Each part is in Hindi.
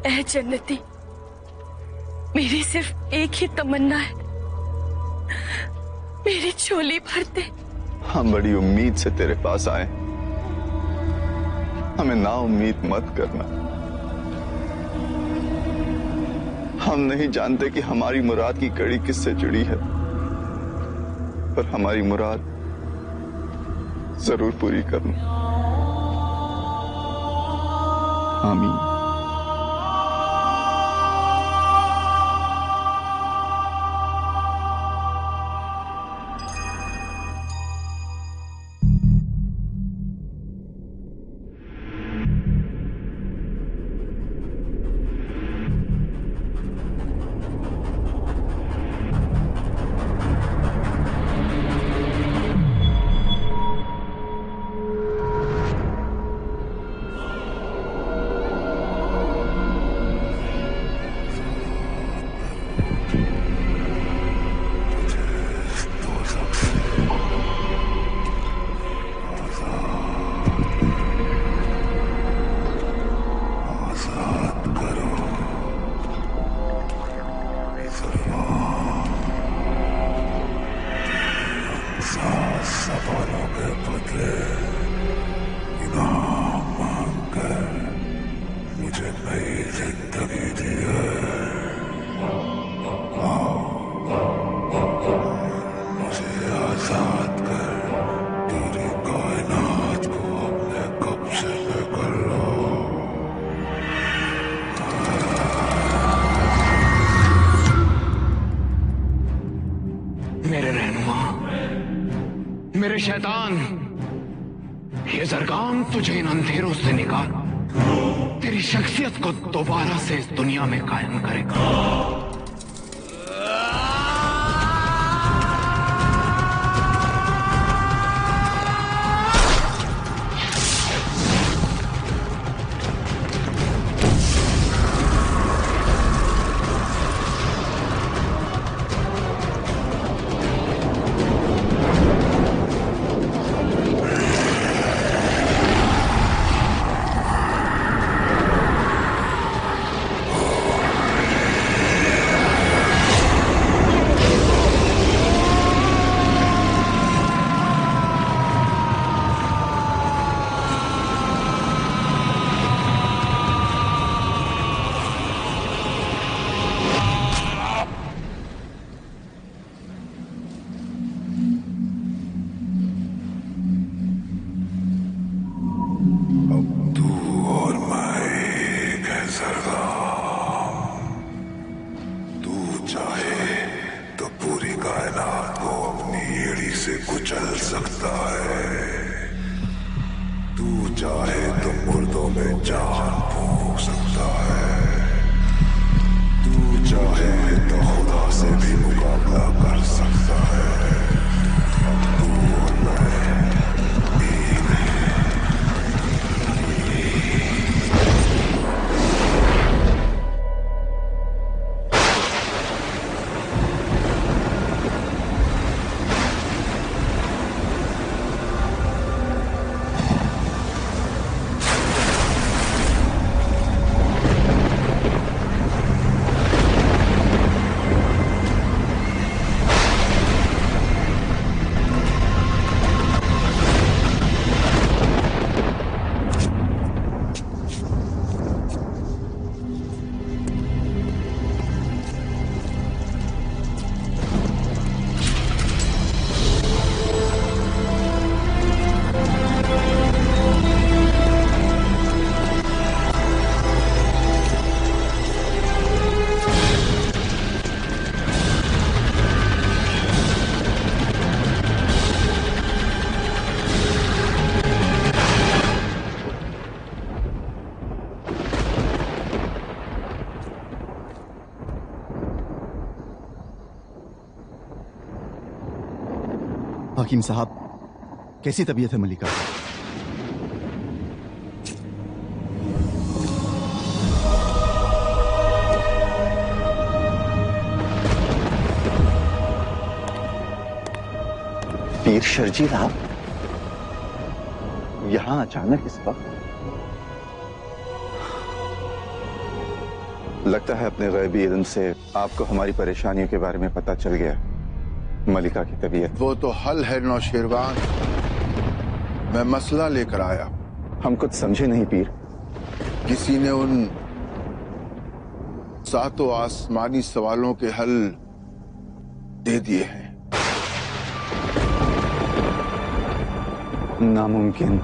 ऐ जन्नती, मेरी सिर्फ एक ही तमन्ना है, मेरी झोली भर दे। हम बड़ी उम्मीद से तेरे पास आए, हमें ना उम्मीद मत करना। हम नहीं जानते कि हमारी मुराद की कड़ी किससे जुड़ी है, पर हमारी मुराद जरूर पूरी करना। आमीन। मेरे शैतान, ये ज़रगाम तुझे इन अंधेरों से निकाल तेरी शख्सियत को दोबारा से इस दुनिया में कायम करेगा। हकीम साहब, कैसी तबीयत है मलिका? पीर शर्जील, आप यहां अचानक इस वक्त? लगता है अपने गैबी इल्म से आपको हमारी परेशानियों के बारे में पता चल गया। मलिका की तबीयत वो तो हल है नौशेरवान। मैं मसला लेकर आया। हम कुछ समझे नहीं पीर। किसी ने उन 7 आसमानी सवालों के हल दे दिए हैं। नामुमकिन।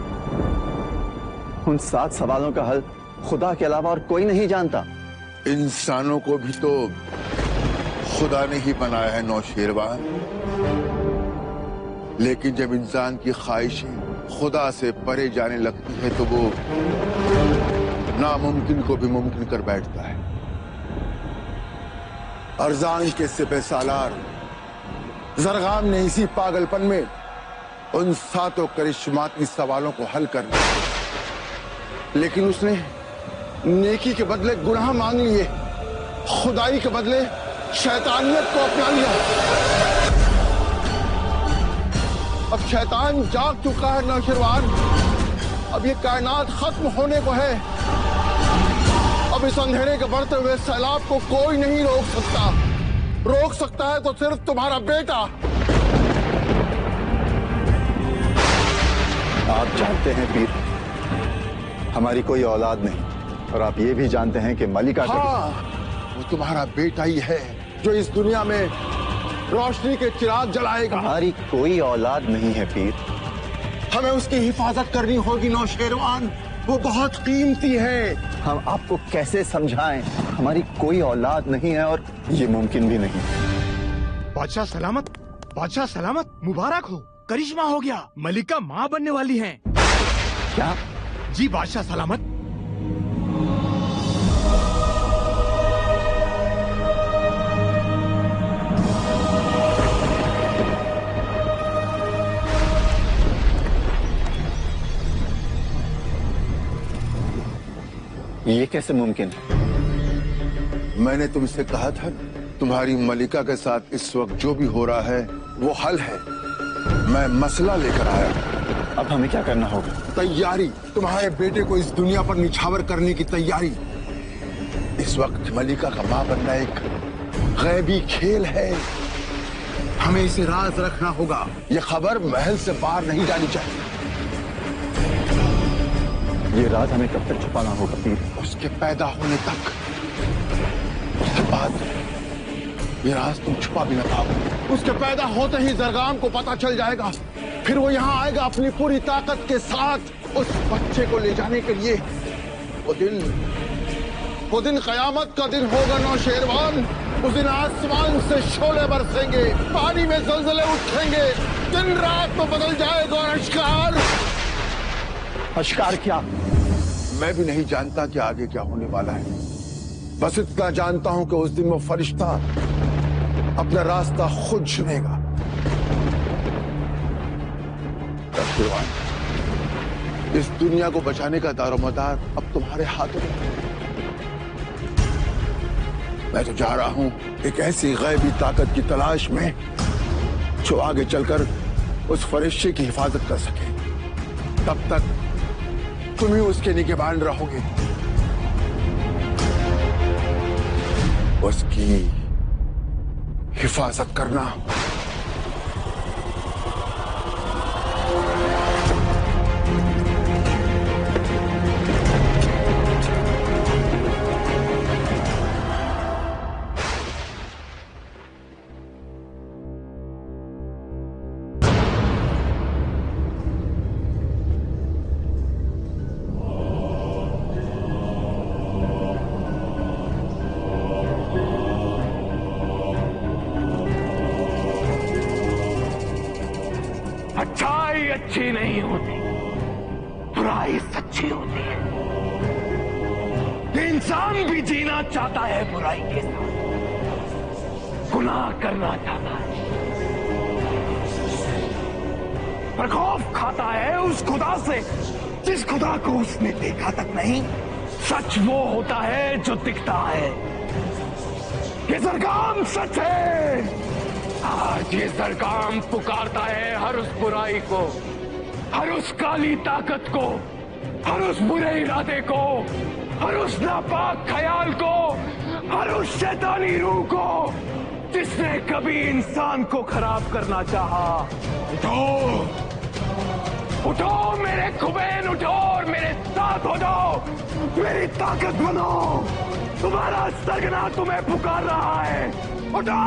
उन 7 सवालों का हल खुदा के अलावा और कोई नहीं जानता। इंसानों को भी तो खुदा ने ही बनाया है नौशेरवान। लेकिन जब इंसान की ख्वाहिशें खुदा से परे जाने लगती है तो वो नामुमकिन को भी मुमकिन कर बैठता है। अरजान के सिपह सालार जरगाम ने इसी पागलपन में उन 7 करिश्माती सवालों को हल कर दिया। लेकिन उसने नेकी के बदले गुनाह मांग लिए, खुदाई के बदले शैतानियत को अपना लिया। अब शैतान जाग चुका है नौशेरवान। अब ये कायनात खत्म होने को है। अब इस अंधेरे के बढ़ते हुए सैलाब को कोई नहीं रोक सकता। रोक सकता है तो सिर्फ तुम्हारा बेटा। आप जानते हैं पीर, हमारी कोई औलाद नहीं, और आप ये भी जानते हैं कि मलिका वो तुम्हारा बेटा ही है जो इस दुनिया में रोशनी के चिराग जलाएगा। हमारी कोई औलाद नहीं है पीर। हमें उसकी हिफाजत करनी होगी नौशेरवान। वो बहुत कीमती है। हम आपको कैसे समझाएं? हमारी कोई औलाद नहीं है और ये मुमकिन भी नहीं। बादशाह सलामत, बादशाह सलामत, मुबारक हो। करिश्मा हो गया, मलिका माँ बनने वाली हैं। क्या? जी बादशाह सलामत। ये कैसे मुमकिन है? मैंने तुमसे कहा था तुम्हारी मलिका के साथ इस वक्त जो भी हो रहा है वो हल है। मैं मसला लेकर आया। अब हमें क्या करना होगा? तैयारी। तुम्हारे बेटे को इस दुनिया पर निछावर करने की तैयारी। इस वक्त मलिका का मां बनना एक गैबी खेल है। हमें इसे राज रखना होगा। यह खबर महल से बाहर नहीं जानी चाहिए। ये राज हमें कब तक छुपाना होगा पीर? उसके पैदा होने तक। उसके बाद ये राज तुम छुपा भी ना पाओ। उसके पैदा होते ही जरगाम को पता चल जाएगा। फिर वो यहाँ आएगा अपनी पूरी ताकत के साथ उस बच्चे को ले जाने के लिए। वो दिन कयामत का दिन होगा नौशेरवान। उस दिन आसमान से शोले बरसेंगे, पानी में जलजले उठेंगे, दिन रात में बदल जाएगा और अश्कार। अश्कार क्या? मैं भी नहीं जानता कि आगे क्या होने वाला है। बस इतना जानता हूं कि उस दिन वो फरिश्ता अपना रास्ता खुद चुनेगा। इस दुनिया को बचाने का दारोमदार अब तुम्हारे हाथों में। मैं तो जा रहा हूं एक ऐसी गैबी ताकत की तलाश में जो आगे चलकर उस फरिश्ते की हिफाजत कर सके। तब तक तुम ही उसके निगहबान रहोगे। उसकी हिफाजत करना। अच्छाई अच्छी नहीं होती, बुराई सच्ची होती है। इंसान भी जीना चाहता है बुराई के साथ, गुनाह करना चाहता है, पर खौफ खाता है उस खुदा से जिस खुदा को उसने देखा तक नहीं। सच वो होता है जो दिखता है। ये सरगम सच है। आज ये सरगम पुकारता है हर उस बुराई को, हर उस काली ताकत को, हर उस बुरे इरादे को, हर उस नापाक ख्याल को हर उस शैतानी रूह को जिसने कभी इंसान को खराब करना चाहा। उठो, उठो मेरे खुबैन, उठो और मेरे साथ हो जाओ, मेरी ताकत बनो। तुम्हारा सरगना तुम्हें पुकार रहा है, उठो।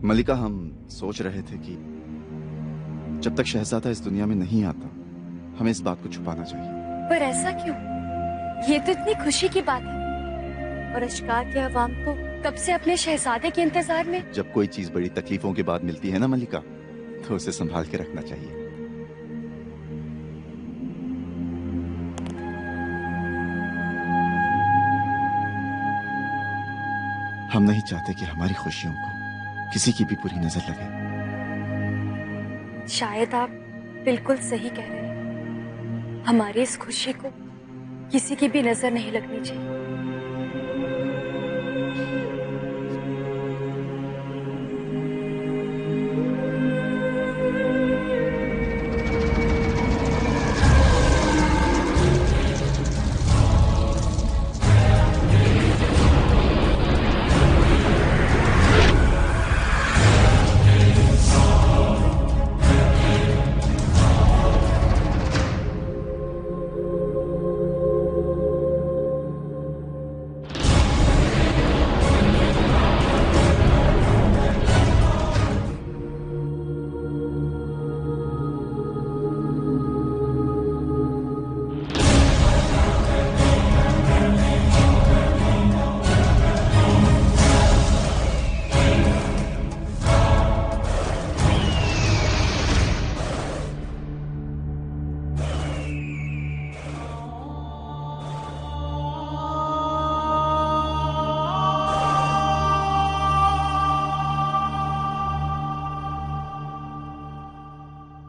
मलिका, हम सोच रहे थे कि जब तक शहजादा इस दुनिया में नहीं आता हमें इस बात को छुपाना चाहिए। पर ऐसा क्यों? ये तो इतनी खुशी की बात है और अशकार के अवाम तो कब से अपने शहजादे के इंतजार में। जब कोई चीज बड़ी तकलीफों के बाद मिलती है ना मलिका, तो उसे संभाल के रखना चाहिए। हम नहीं चाहते कि हमारी खुशियों को किसी की भी बुरी नजर लगे। शायद आप बिल्कुल सही कह रहे हैं। हमारी इस खुशी को किसी की भी नजर नहीं लगनी चाहिए।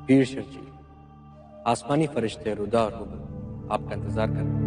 पीर शेर जी, आसमानी फरिश्ते रुदा और हुबल आपका इंतजार कर रहे हैं।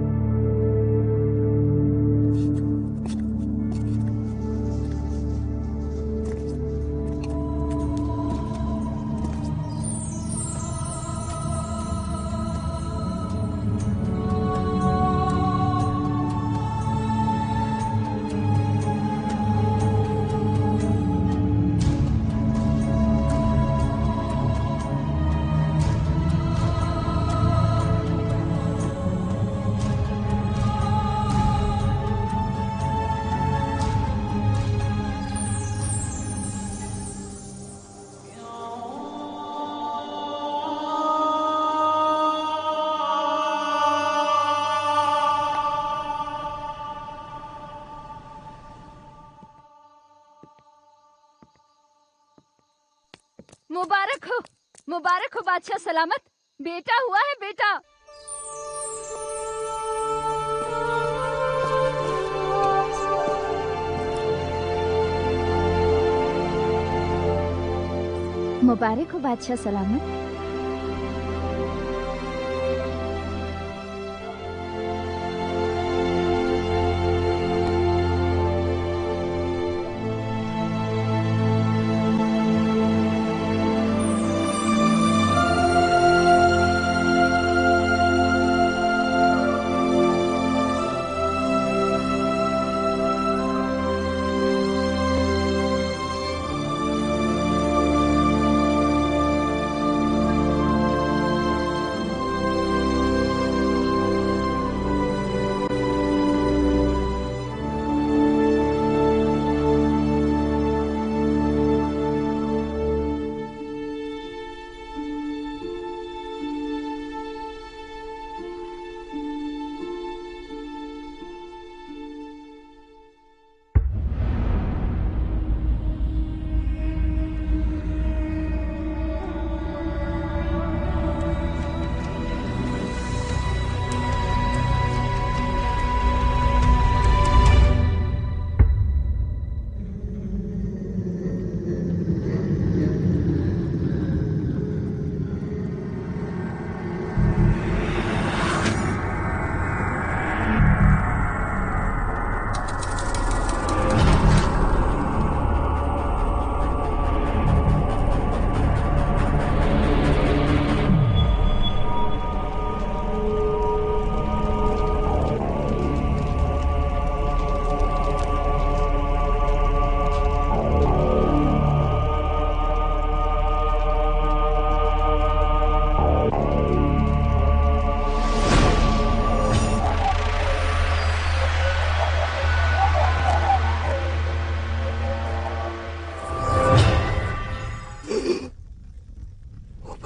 मुबारक हो बादशाह सलामत। बेटा हुआ है बेटा। मुबारक हो बादशाह सलामत।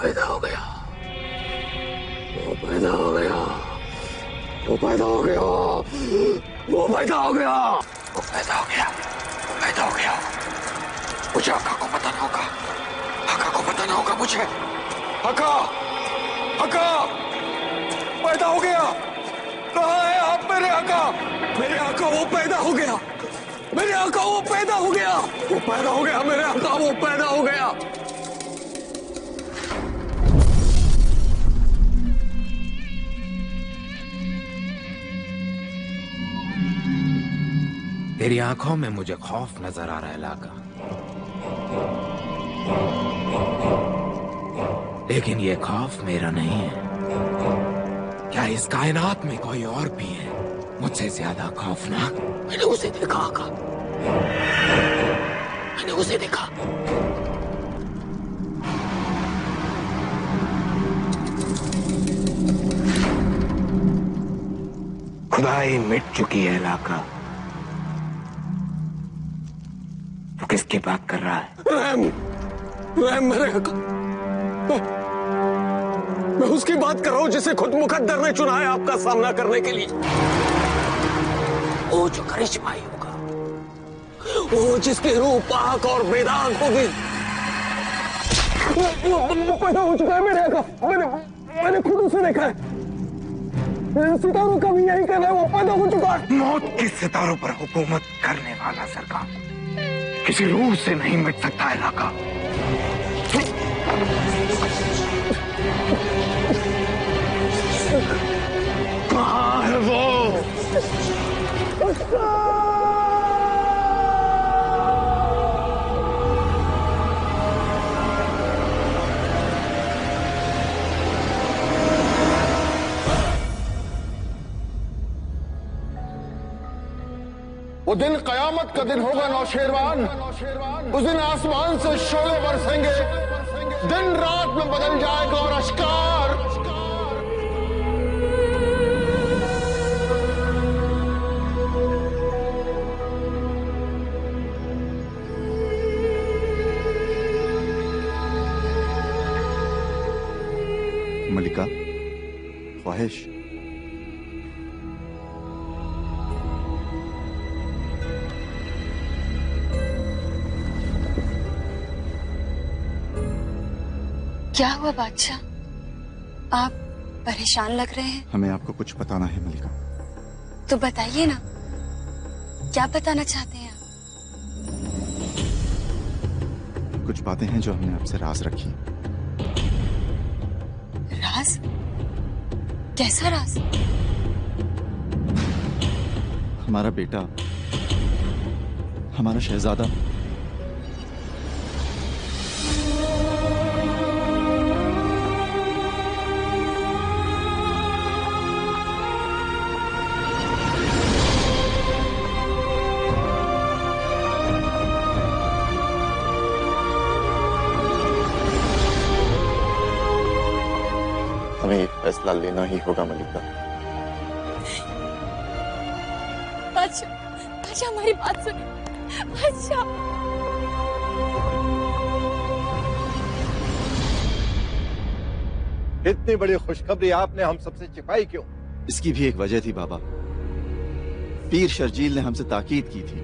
पैदा हो गया, वो पैदा हो गया, वो पैदा हो गया, वो पैदा हो गया, वो पैदा हो गया, वो पैदा हो गया। मुझे आका को पता ना होगा, आका को पता ना होगा मुझे। आका, आका, पैदा हो गया। कहाँ है आप मेरे आका? मेरे आका वो पैदा हो गया, मेरे आका वो पैदा हो गया, वो पैदा हो गया, मेरे आका वो पैदा हो गया। तेरी आंखों में मुझे खौफ नजर आ रहा है लाका, लेकिन ये खौफ मेरा नहीं है। क्या इस कायनात में कोई और भी है मुझसे ज्यादा खौफनाक? मैंने उसे देखा आका, मैंने उसे देखा। खुदाई मिट चुकी है लाका। तो किसकी बात कर रहा है? रहम, रहम मेरे आका। मैं उसकी बात कर रहा हूं जिसे खुद मुकद्दर ने चुना है आपका सामना करने के लिए। वो जो करिश्माई होगा, वो जिसकी रूह पाक और बेदाग होगी। वो पैदा हो चुका है मेरे आका, मैंने खुद उसे देखा है। सितारों का भी यही कहना है, वो पैदा हो चुका है। मौत के सितारों पर हुकूमत करने वाला सरकार किसी रूह से नहीं मिट सकता है लाका। कहाँ है वो? वो दिन कयामत का दिन होगा नौशेरवान। उस दिन आसमान से शोले बरसेंगे, दिन रात में बदल जाएगा और अश्कार। मलिका, ख्वाहिश। क्या हुआ बादशाह? आप परेशान लग रहे हैं। हमें आपको कुछ बताना है मलिका। तो बताइए ना, क्या बताना चाहते हैं आप? कुछ बातें हैं जो हमने आपसे राज रखी हैं। राज? कैसा राज? हमारा बेटा, हमारा शहजादा हमें फैसला लेना ही होगा मलिका। बादशाह, बादशाह हमारी बात सुनिए। बादशाह, इतनी बड़ी खुशखबरी आपने हम सबसे छिपाई क्यों? इसकी भी एक वजह थी बाबा। पीर शर्जील ने हमसे ताकीद की थी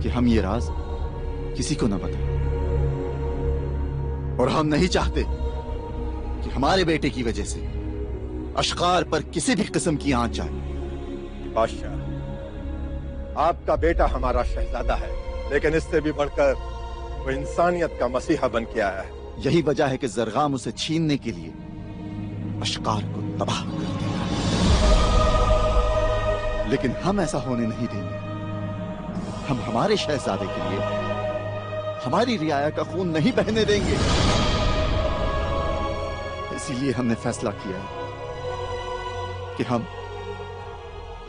कि हम ये राज किसी को न बताएं, और हम नहीं चाहते कि हमारे बेटे की वजह से अश्कार पर किसी भी किस्म की आंच आए। बादशाह, आपका बेटा हमारा शहजादा है, लेकिन इससे भी बढ़कर वो इंसानियत का मसीहा बन के आया है। यही वजह है कि जरगाम उसे छीनने के लिए अश्कार को तबाह कर दिया, लेकिन हम ऐसा होने नहीं देंगे। हम हमारे शहजादे के लिए हमारी रियाया का खून नहीं बहने देंगे। इसीलिए हमने फैसला किया है कि हम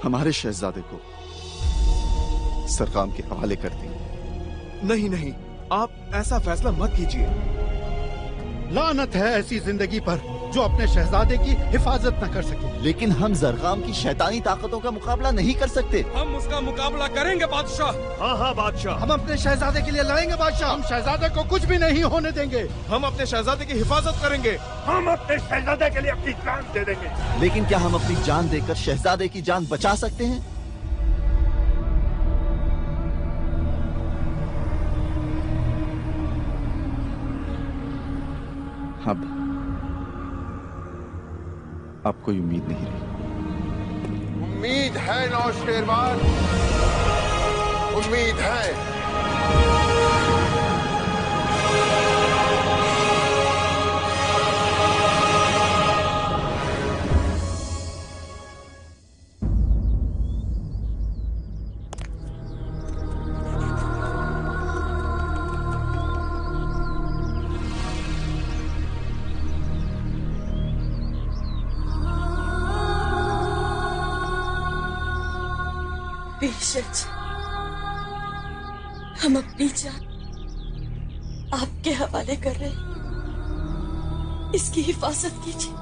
हमारे शहजादे को सरगाम के हवाले कर देंगे। नहीं नहीं, आप ऐसा फैसला मत कीजिए। लानत है ऐसी जिंदगी पर जो अपने शहजादे की हिफाजत न कर सके। लेकिन हम जरगाम की शैतानी ताकतों का मुकाबला नहीं कर सकते। हम उसका मुकाबला करेंगे बादशाह। हाँ हाँ बादशाह, हम अपने शहजादे के लिए लड़ेंगे बादशाह। हम शहजादे को कुछ भी नहीं होने देंगे। हम अपने शहजादे की हिफाजत करेंगे। हम अपने शहजादे के लिए अपनी जान दे देंगे। लेकिन क्या हम अपनी जान देकर शहजादे की जान बचा सकते हैं? अब कोई उम्मीद नहीं रही। उम्मीद है नौशेरवान, उम्मीद है। बेशक हम अपनी जान आपके हवाले कर रहे हैं। इसकी हिफाजत कीजिए।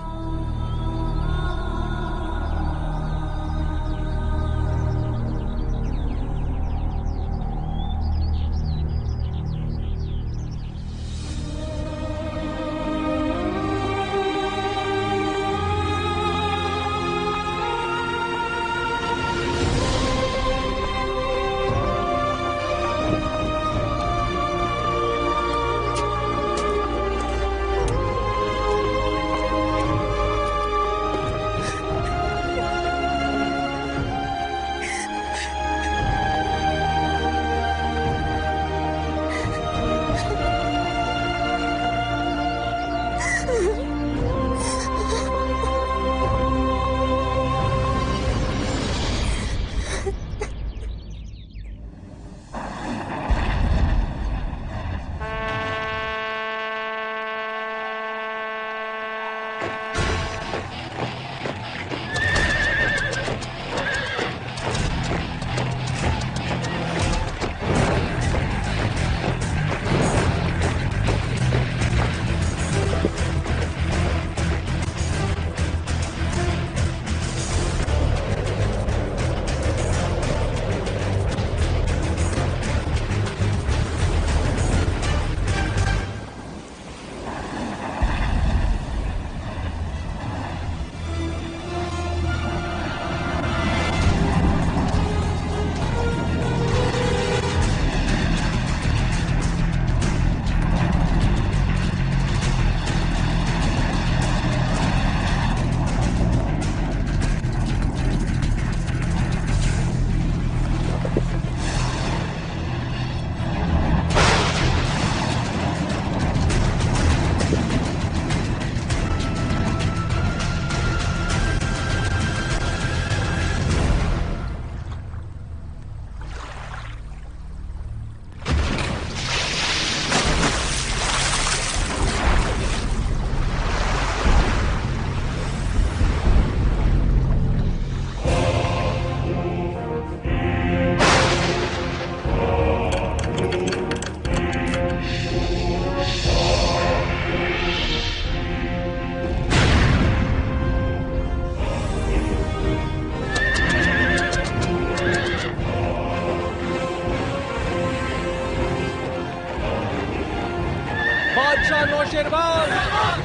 बादशाह नौशेरवान,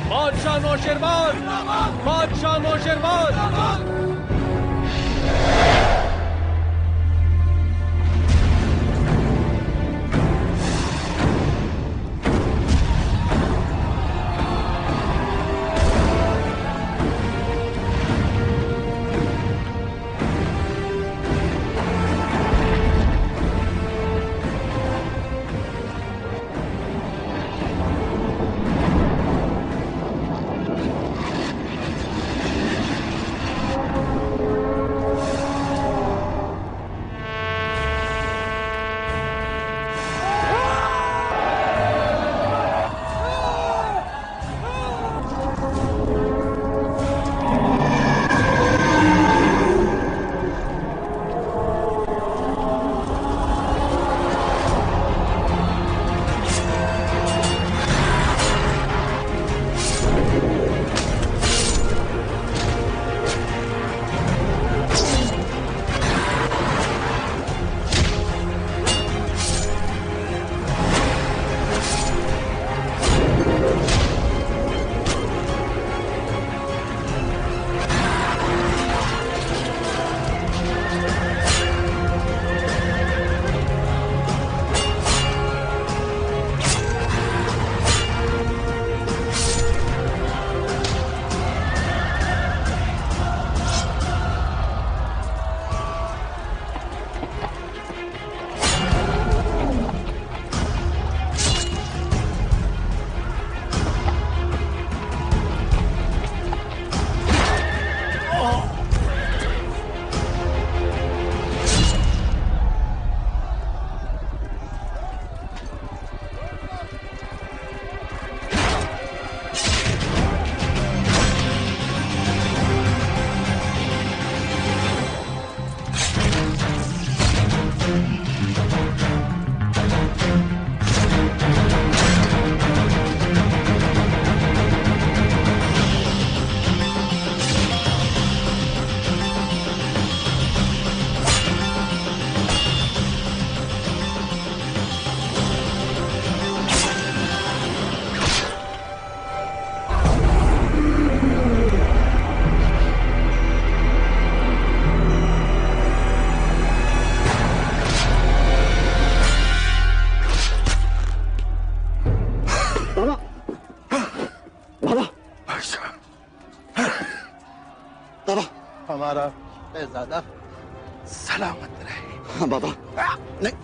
बादशाह नौशेरवान, बादशाह नौशेरवान। शहजादा सलामत रहे। हाँ बाबा। नहीं,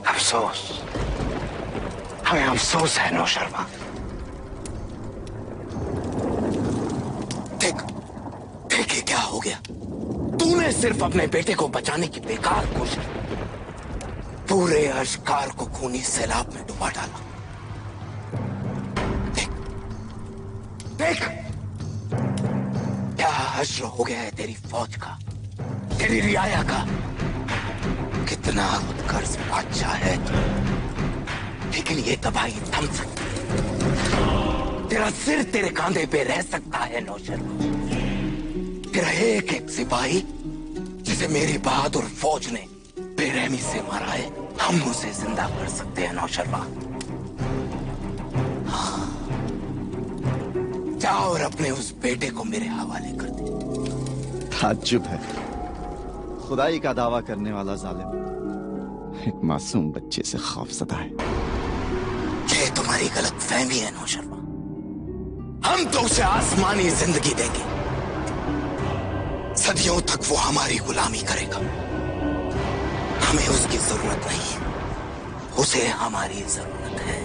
अफसोस, हमें अफसोस है नौशर्मा। देख देख ये क्या हो गया। तूने सिर्फ अपने बेटे को बचाने की बेकार कोशिश, पूरे अश्कार को खूनी सैलाब में डुबा डाला। देख देख क्या हश्र हो गया है तेरी फौज का, तेरी रियाया का। कितना उत्कर्ष बादशाह है तू, लेकिन ये तबाही थम सकती है। तेरा सिर तेरे कांधे पे रह सकता है नौशर्मा। तेरा एक एक सिपाही जिसे मेरी बहादुर फौज ने बेरहमी से मारा है, हम उसे जिंदा कर सकते हैं नौशर्मा। हाँ, जाओ और अपने उस बेटे को मेरे हवाले कर दे। ताज्जुब है, खुदाई का दावा करने वाला जालिम एक मासूम बच्चे से खौफज़दा है। ये तुम्हारी गलत फहमी है नौशर्मा। हम तो उसे आसमानी जिंदगी देंगे, सदियों तक वो हमारी गुलामी करेगा। हमें उसकी जरूरत नहीं है, उसे हमारी जरूरत है।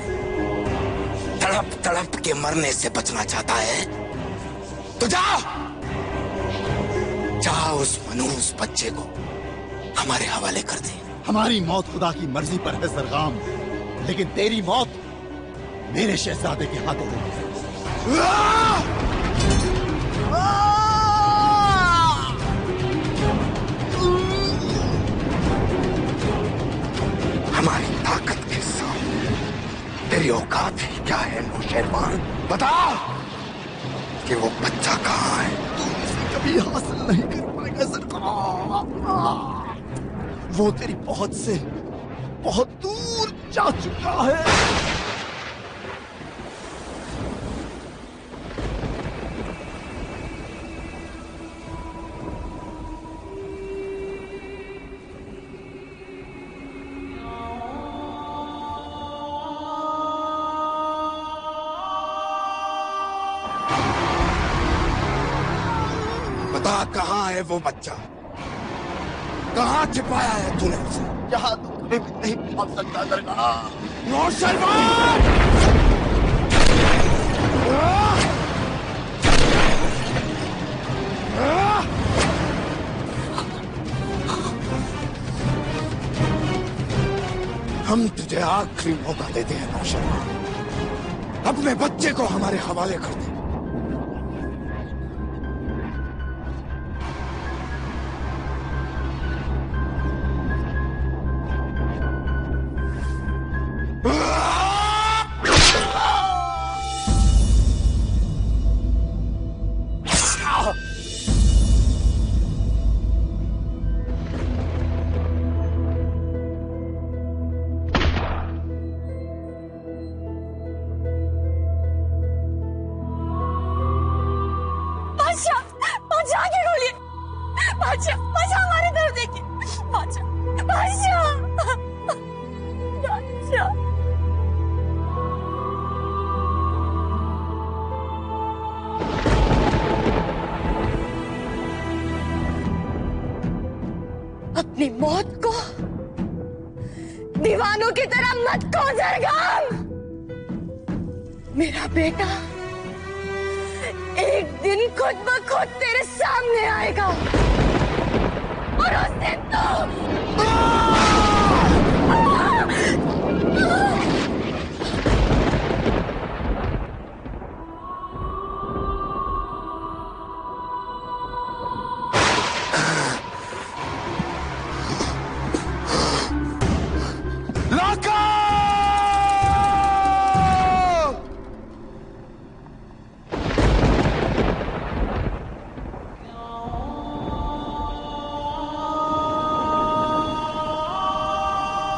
तड़प तड़प के मरने से बचना चाहता है तो जाओ जाओ उस मनूस बच्चे को हमारे हवाले कर दे। हमारी मौत खुदा की मर्जी पर है जरगाम, लेकिन तेरी मौत मेरे शहजादे के हाथों होगी। हमारी ताकत के सामने तेरी औकात ही क्या है नौशेरवान? बता कि वो बच्चा कहाँ है। तुम इसे कभी हासिल नहीं कर पाएगा सरकार। वो तेरी पहुंच से बहुत दूर जा चुका है। बता कहाँ है वो बच्चा, कहाँ छिपाया है तूने उसे? यहाँ तो तुम्हें भी नहीं पहुंच सकता दरगाह। नौशेरवान! हम तुझे आखिरी मौका देते हैं नौशेरवान, अपने बच्चे को हमारे हवाले कर दे। बादशाह हमारे तरफ देखिए। बादशाह बादशाह। अपनी मौत को दीवानों की तरह मत खो जरगाम। मेरा बेटा एक दिन खुद ब खुद तेरे सामने आएगा और उस दिन तो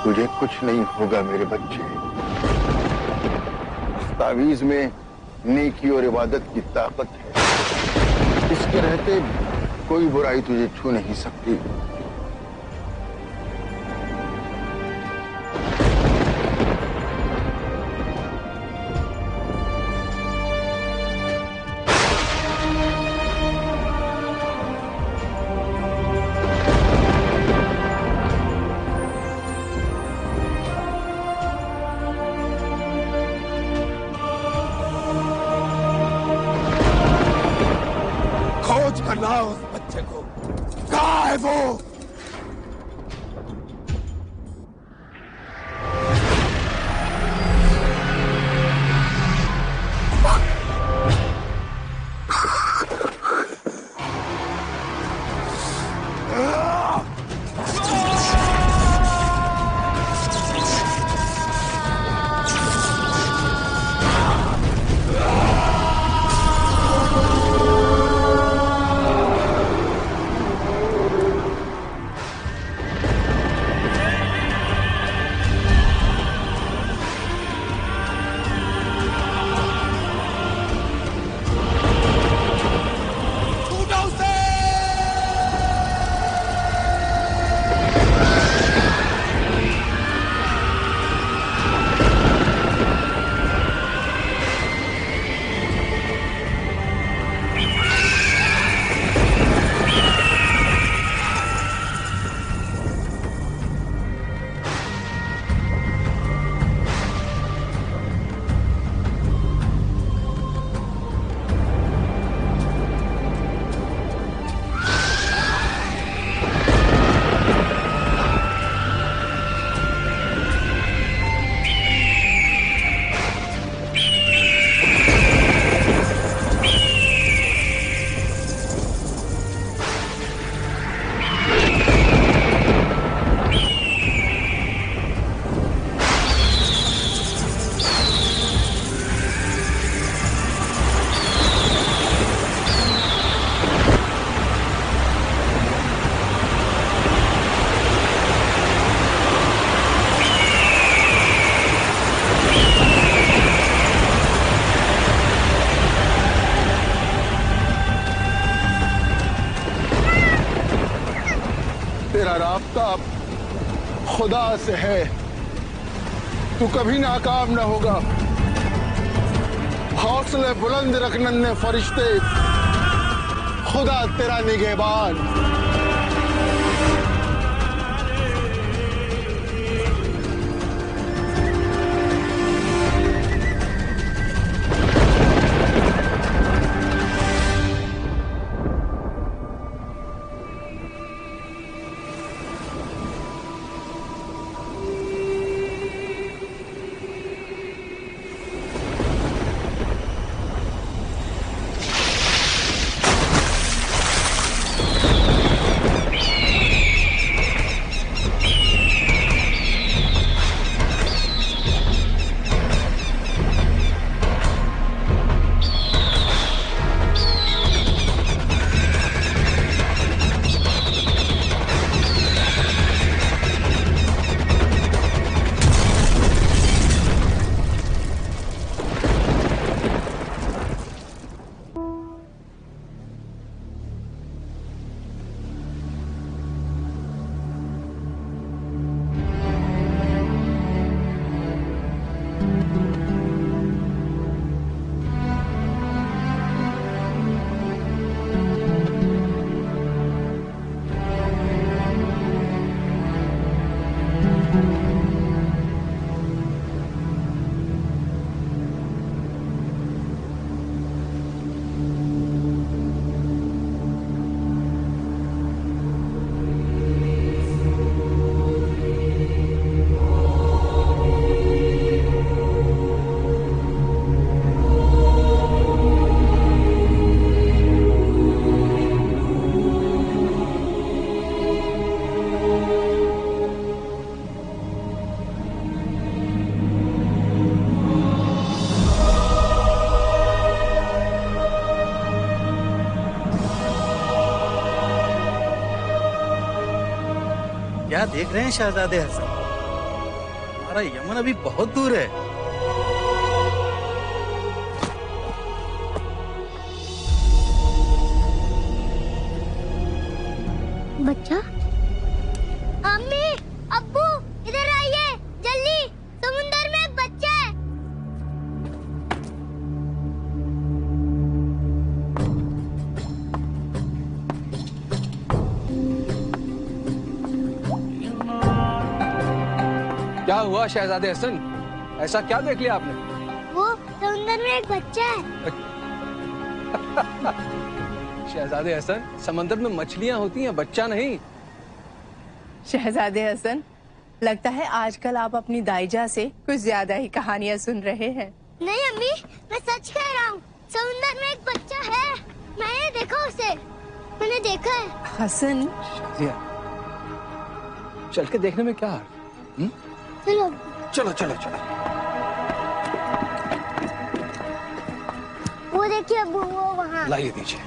तुझे कुछ नहीं होगा मेरे बच्चे। इस तावीज में नेकी और इबादत की ताकत है। इसके रहते कोई बुराई तुझे छू नहीं सकती। करना उस बच्चे को। कहाँ है वो? तेरा राब्ता खुदा से है। तू कभी नाकाम न होगा। हौसले बुलंद रख नन्हे फरिश्ते, खुदा तेरा निगहबान। क्या देख रहे हैं शहजादे हसन? हमारा यमन अभी बहुत दूर है। बच्चा, अम्मी, अब्बू, इधर आइए जल्दी, समुंदर में एक बच्चा है। क्या हुआ शहजादे हसन? ऐसा क्या देख लिया आपने? वो समुंदर में एक बच्चा है। शहजादे हसन, समंदर में मछलियां होती हैं, बच्चा नहीं। शहजादे हसन, लगता है आजकल आप अपनी दाईजा से कुछ ज्यादा ही कहानियां सुन रहे हैं। नहीं अम्मी, मैं सच कह रहा हूँ, समुंदर में एक बच्चा है। मैंने देखा उसे, मैंने देखा है। हसन, चल के देखने में क्या हर्ज? चलो चलो चलो चलो। वो देखिए अब्बू, वो वहाँ। लाइए दीजिए।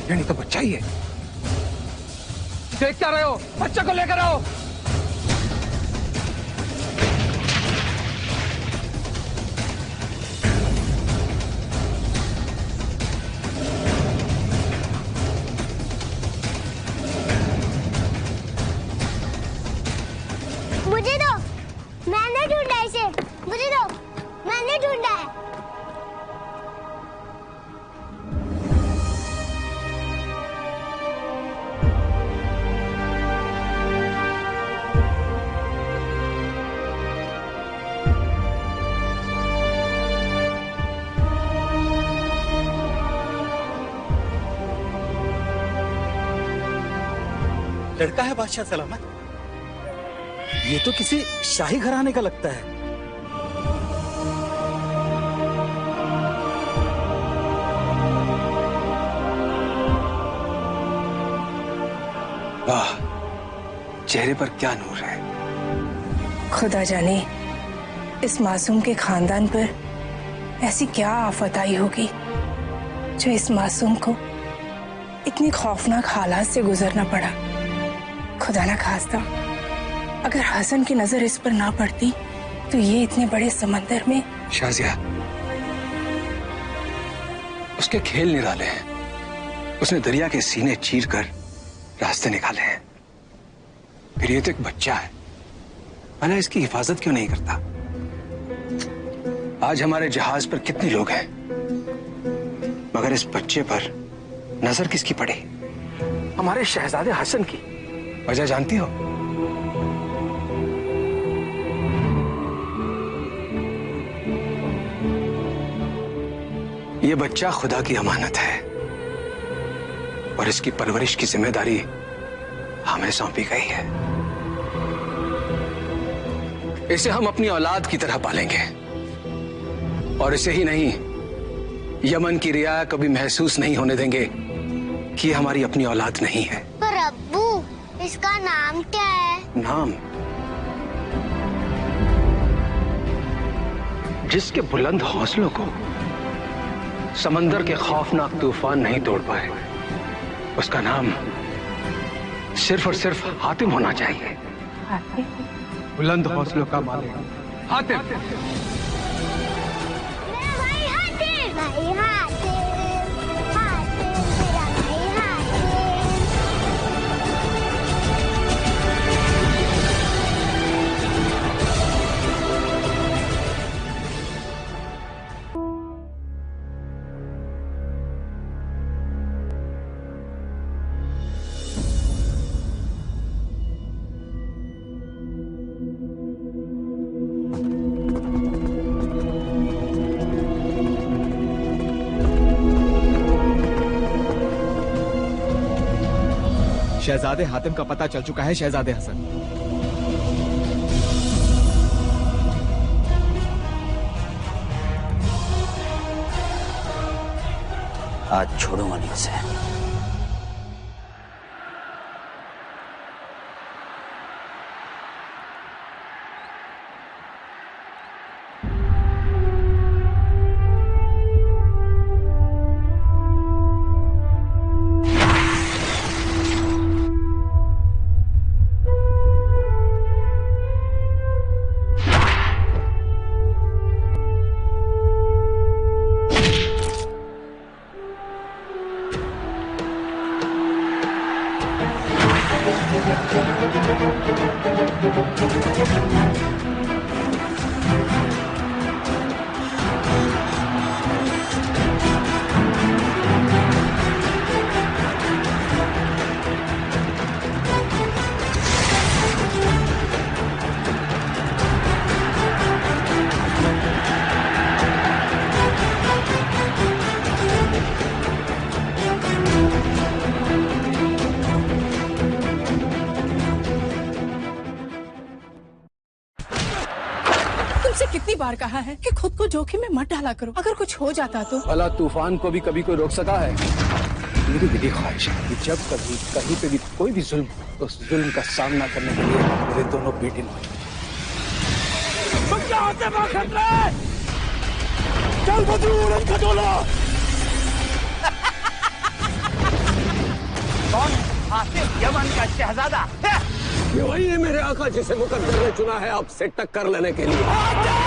ये नहीं तो बच्चा ही है। देख क्या रहे हो? बच्चे को लेकर आओ। मुझे दो, मैंने ढूंढा इसे। मुझे दो, मैंने ढूंढा है। लड़का है बादशाह सलामत। ये तो किसी शाही घराने का लगता है। वाह, चेहरे पर क्या नूर है। खुदा जाने इस मासूम के खानदान पर ऐसी क्या आफत आई होगी जो इस मासूम को इतनी खौफनाक हालात से गुजरना पड़ा। खुदा ना खास्ता, अगर हसन की नजर इस पर ना पड़ती तो ये इतने बड़े समंदर में। शाजिया, उसके खेल निराले हैं। उसने दरिया के सीने चीर कर रास्ते निकाले हैं। फिर ये तो एक बच्चा है, भला इसकी हिफाजत क्यों नहीं करता? आज हमारे जहाज पर कितने लोग हैं, मगर इस बच्चे पर नजर किसकी पड़ी? हमारे शहजादे हसन की। वजह जानती हो? ये बच्चा खुदा की अमानत है और इसकी परवरिश की जिम्मेदारी हमें सौंपी गई है। इसे हम अपनी औलाद की तरह पालेंगे और इसे ही नहीं, यमन की रियाया कभी महसूस नहीं होने देंगे कि हमारी अपनी औलाद नहीं है। पर अब्बू, इसका नाम क्या है? नाम? जिसके बुलंद हौसलों को समंदर के खौफनाक तूफान नहीं तोड़ पाए, उसका नाम सिर्फ और सिर्फ हातिम होना चाहिए। बुलंद हौसलों का मालिक हातिम। मेरा भाई हातिम, भाई हातिम, हातिम, मेरा भाई हातिम। शहजादे हातिम का पता चल चुका है शहजादे हसन। आज छोड़ूंगा नहीं उसे। तुमसे कितनी बार कहा है कि खुद को जोखिम में मत डाला करो, अगर कुछ हो जाता तो। भला तूफान को भी कभी कोई रोक सका है? मेरी दिली ख्वाहिश है कि जब कभी कहीं पे भी कोई भी जुल्म, तो उस जुल्म का सामना करने के लिए मेरे दोनों बेटे मौजूद। चल बदरू उड़न खटोला। कौन? आसिफ यमन का शहजादा। ये वही है मेरे आका जिसे मुकद्दर ने चुना है आपसे टक्कर लेने के लिए।